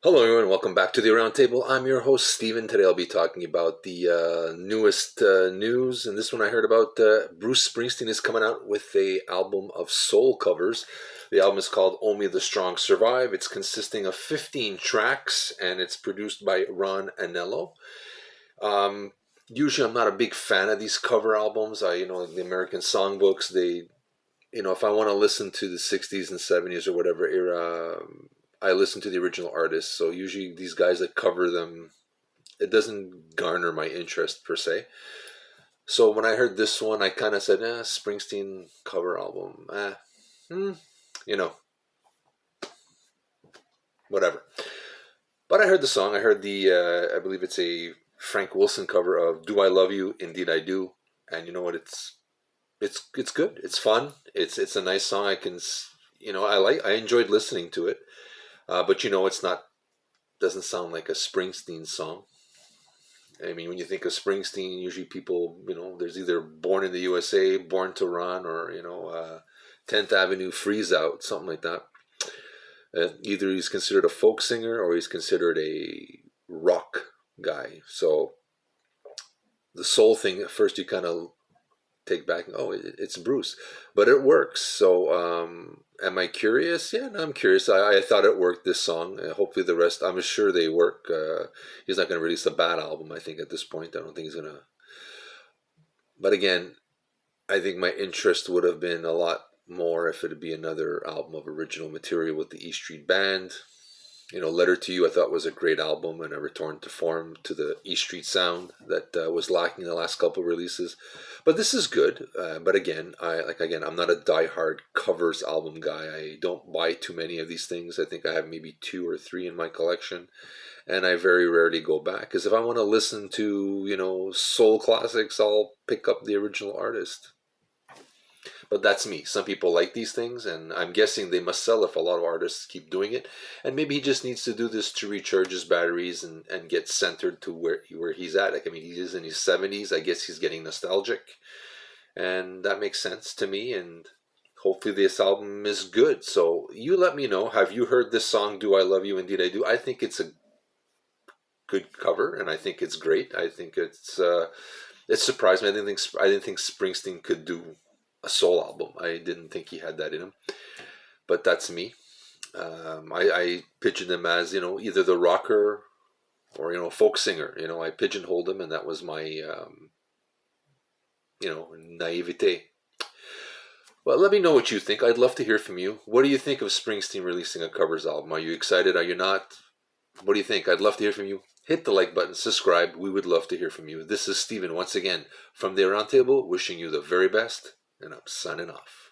Hello, everyone. Welcome back to the Aroundtable. I'm your host, Steven. Today I'll be talking about the newest news. And this one I heard about Bruce Springsteen is coming out with a album of soul covers. The album is called Only the Strong Survive. It's consisting of 15 tracks, and it's produced by Ron Anello. Usually I'm not a big fan of these cover albums. The American songbooks, if I want to listen to the 60s and 70s or whatever era, I listen to the original artists. So usually these guys that cover them, it doesn't garner my interest per se. So when I heard this one, I kind of said, Springsteen cover album, hmm, you know, whatever. But I heard the song. I heard I believe it's a Frank Wilson cover of "Do I Love You? Indeed I Do," and you know what? It's good. It's fun. It's a nice song. I enjoyed listening to it. But it's not, doesn't sound like a Springsteen song. I mean, when you think of Springsteen, usually people, there's either Born in the USA, Born to Run, or 10th Avenue Freeze Out, something like that. Either he's considered a folk singer or he's considered a rock guy. So the soul thing, at first you kind of take back, oh, it's Bruce, but it works. So am I curious? Yeah, no, I'm curious. I thought it worked, this song. Hopefully the rest, I'm sure they work. He's not going to release a bad album, I think, at this point. I don't think he's going to. But again, I think my interest would have been a lot more if it'd be another album of original material with the E Street Band. Letter to You I thought was a great album and a return to form to the E Street sound that was lacking in the last couple of releases. But this is good. But again, I'm not a diehard covers album guy. I don't buy too many of these things. I think I have maybe 2 or 3 in my collection, and I very rarely go back. Because if I want to listen to soul classics, I'll pick up the original artist. But that's me. Some people like these things, and I'm guessing they must sell if a lot of artists keep doing it. And maybe he just needs to do this to recharge his batteries and get centered to where he's at. Like, I mean, he is in his 70s. I guess he's getting nostalgic. And that makes sense to me. And hopefully this album is good. So you let me know. Have you heard this song, Do I Love You? Indeed I Do. I think it's a good cover, and I think it's great. I think it surprised me. I didn't think Springsteen could do a soul album. I didn't think he had that in him, but that's me. I pigeoned him as either the rocker or folk singer. I pigeonholed him, and that was my naivete. Well, let me know what you think. I'd love to hear from you. What do you think of Springsteen releasing a covers album? Are you excited? Are you not? What do you think? I'd love to hear from you. Hit the like button, subscribe. We would love to hear from you. This is Steven once again from the Roundtable, wishing you the very best, and I'm signing off.